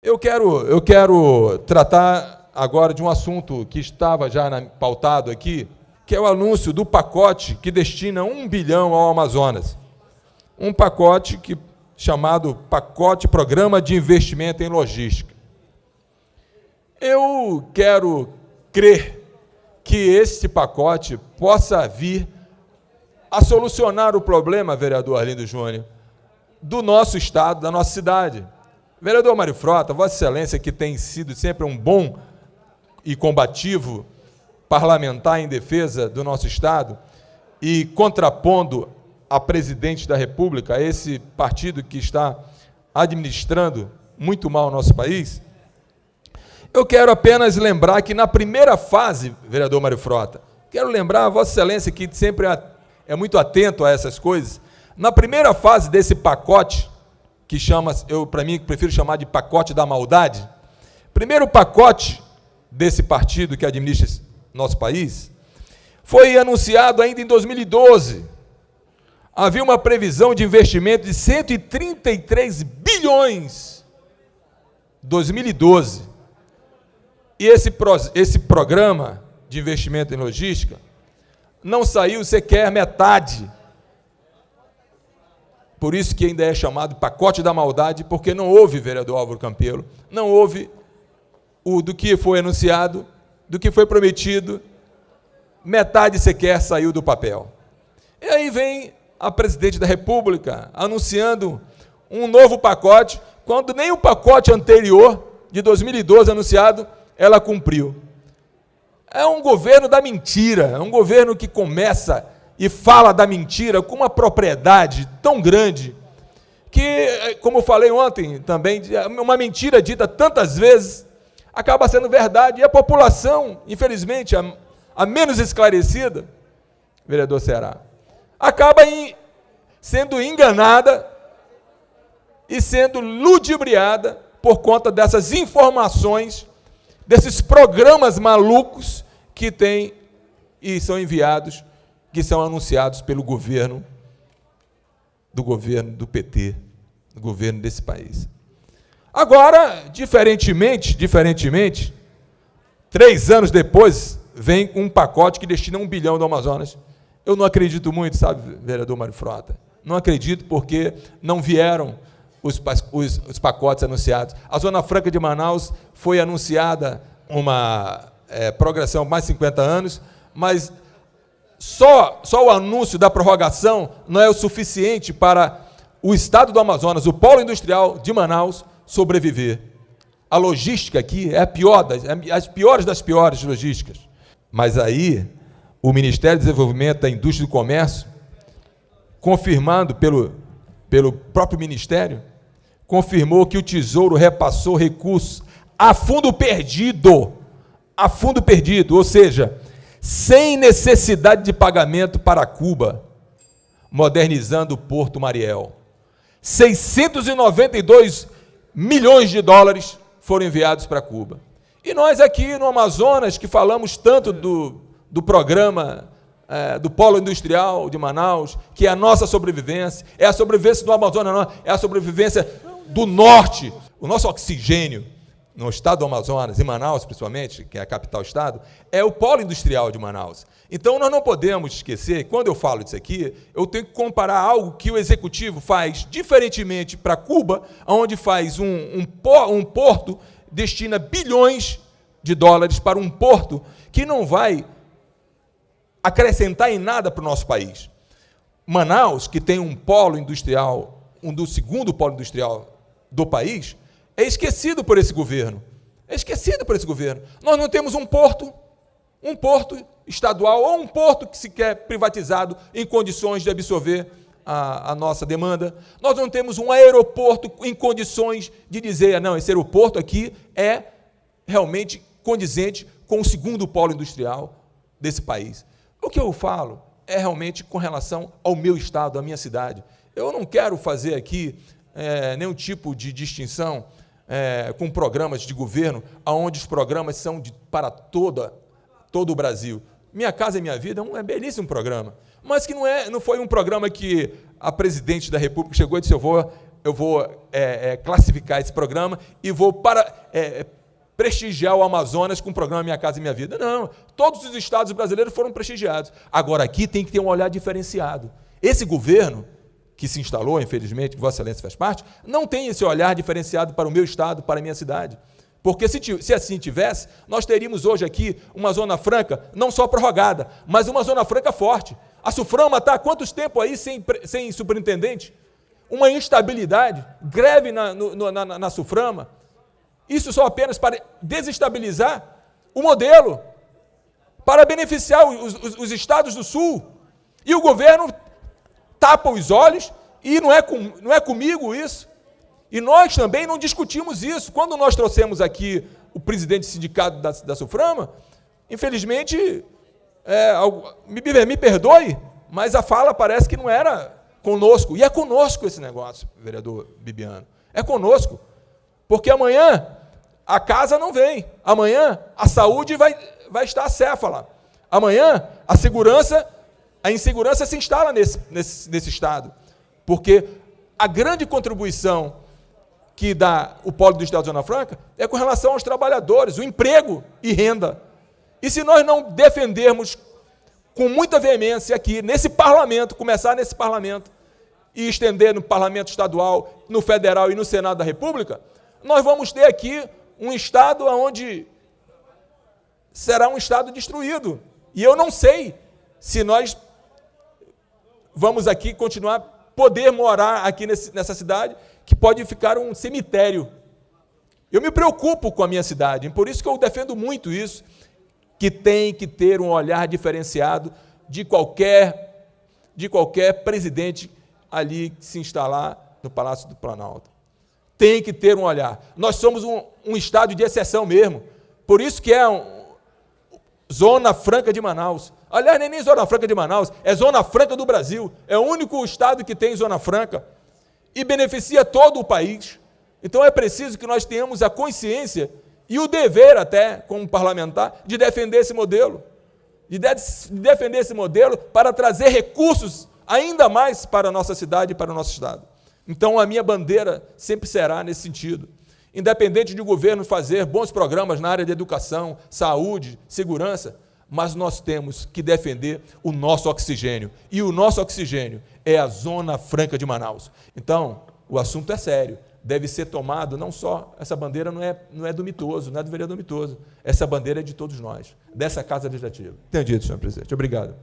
Eu quero tratar agora de um assunto que estava já pautado aqui, que é o anúncio do pacote que destina 1 bilhão ao Amazonas. Um pacote chamado Pacote Programa de Investimento em Logística. Eu quero crer que esse pacote possa vir a solucionar o problema, vereador Arlindo Júnior, do nosso estado, da nossa cidade. Vereador Mário Frota, Vossa Excelência, que tem sido sempre um bom e combativo parlamentar em defesa do nosso estado e contrapondo a presidente da República, a esse partido que está administrando muito mal o nosso país, eu quero apenas lembrar que na primeira fase, vereador Mário Frota, quero lembrar a Vossa Excelência, que sempre é muito atento a essas coisas, na primeira fase desse pacote, que para mim, prefiro chamar de pacote da maldade, primeiro pacote desse partido que administra nosso país, foi anunciado ainda em 2012. Havia uma previsão de investimento de 133 bilhões, 2012. E esse programa de investimento em logística não saiu sequer metade. Por isso que ainda é chamado pacote da maldade, porque não houve, vereador Álvaro Campelo, não houve do que foi anunciado, do que foi prometido, metade sequer saiu do papel. E aí vem a presidente da República anunciando um novo pacote, quando nem o pacote anterior, de 2012, anunciado, ela cumpriu. É um governo da mentira, é um governo que começa e fala da mentira com uma propriedade tão grande que, como eu falei ontem também, uma mentira dita tantas vezes acaba sendo verdade, e a população, infelizmente, a menos esclarecida, vereador Ceará, acaba sendo enganada e sendo ludibriada por conta dessas informações, desses programas malucos que têm e são enviados, que são anunciados pelo governo do PT, do governo desse país. Agora, diferentemente, 3 anos depois, vem com um pacote que destina 1 bilhão do Amazonas. Eu não acredito muito, sabe, vereador Mário Frota? Não acredito porque não vieram os pacotes anunciados. A Zona Franca de Manaus foi anunciada uma progressão mais 50 anos, mas só o anúncio da prorrogação não é o suficiente para o estado do Amazonas, o polo industrial de Manaus, sobreviver. A logística aqui é a pior, as piores das piores logísticas. Mas aí, o Ministério do Desenvolvimento da Indústria e do Comércio, confirmado pelo próprio Ministério, confirmou que o Tesouro repassou recursos a fundo perdido, ou seja, sem necessidade de pagamento para Cuba, modernizando o Porto Mariel. 692 milhões de dólares foram enviados para Cuba. E nós aqui no Amazonas, que falamos tanto do programa do Polo Industrial de Manaus, que é a nossa sobrevivência, é a sobrevivência do Amazonas, é a sobrevivência do Norte, o nosso oxigênio no estado do Amazonas, em Manaus principalmente, que é a capital do estado, é o Polo Industrial de Manaus. Então, nós não podemos esquecer, quando eu falo disso aqui, eu tenho que comparar algo que o Executivo faz diferentemente para Cuba, onde faz um porto, destina bilhões de dólares para um porto que não vai acrescentar em nada para o nosso país. Manaus, que tem um polo industrial, do segundo polo industrial do país, é esquecido por esse governo. Nós não temos um porto estadual ou um porto que se quer privatizado em condições de absorver a nossa demanda. Nós não temos um aeroporto em condições de dizer, não, esse aeroporto aqui é realmente condizente com o segundo polo industrial desse país. O que eu falo é realmente com relação ao meu estado, à minha cidade. Eu não quero fazer aqui nenhum tipo de distinção com programas de governo, onde os programas são para todo o Brasil. Minha Casa e Minha Vida é um belíssimo programa, mas que não foi um programa que a presidente da República chegou e disse, classificar esse programa e vou prestigiar o Amazonas com o programa Minha Casa e Minha Vida. Não, todos os estados brasileiros foram prestigiados. Agora, aqui tem que ter um olhar diferenciado. Esse governo, que se instalou, infelizmente, que Vossa Excelência faz parte, não tem esse olhar diferenciado para o meu estado, para a minha cidade. Porque se assim tivesse, nós teríamos hoje aqui uma Zona Franca, não só prorrogada, mas uma Zona Franca forte. A Suframa está há quantos tempo aí sem superintendente? Uma instabilidade, greve na Suframa. Isso só apenas para desestabilizar o modelo, para beneficiar os estados do Sul. E o governo tapa os olhos, e não é comigo isso. E nós também não discutimos isso. Quando nós trouxemos aqui o presidente do sindicato da Suframa, infelizmente, me perdoe, mas a fala parece que não era conosco. E é conosco esse negócio, vereador Bibiano. É conosco. Porque amanhã a casa não vem. Amanhã a saúde vai estar acéfala. Amanhã a insegurança se instala nesse estado. Porque a grande contribuição que dá o polo do Estado de Zona Franca é com relação aos trabalhadores, o emprego e renda. E se nós não defendermos com muita veemência aqui, nesse parlamento, começar nesse parlamento, e estender no parlamento estadual, no federal e no Senado da República, nós vamos ter aqui um estado onde será um estado destruído. E eu não sei se nós vamos aqui poder morar aqui nessa cidade, que pode ficar um cemitério. Eu me preocupo com a minha cidade, por isso que eu defendo muito isso, que tem que ter um olhar diferenciado de qualquer presidente ali que se instalar no Palácio do Planalto. Tem que ter um olhar. Nós somos um estado de exceção mesmo, por isso que Zona Franca de Manaus. Aliás, nem Zona Franca de Manaus, é Zona Franca do Brasil. É o único estado que tem Zona Franca e beneficia todo o país. Então é preciso que nós tenhamos a consciência e o dever até, como parlamentar, de defender esse modelo. De defender esse modelo para trazer recursos ainda mais para a nossa cidade e para o nosso estado. Então a minha bandeira sempre será nesse sentido. Independente de o governo fazer bons programas na área de educação, saúde, segurança, mas nós temos que defender o nosso oxigênio. E o nosso oxigênio é a Zona Franca de Manaus. Então, o assunto é sério. Deve ser tomado, não só, essa bandeira não é do Mitoso, não é do vereador Mitoso. Essa bandeira é de todos nós, dessa Casa Legislativa. Entendido, senhor presidente. Obrigado.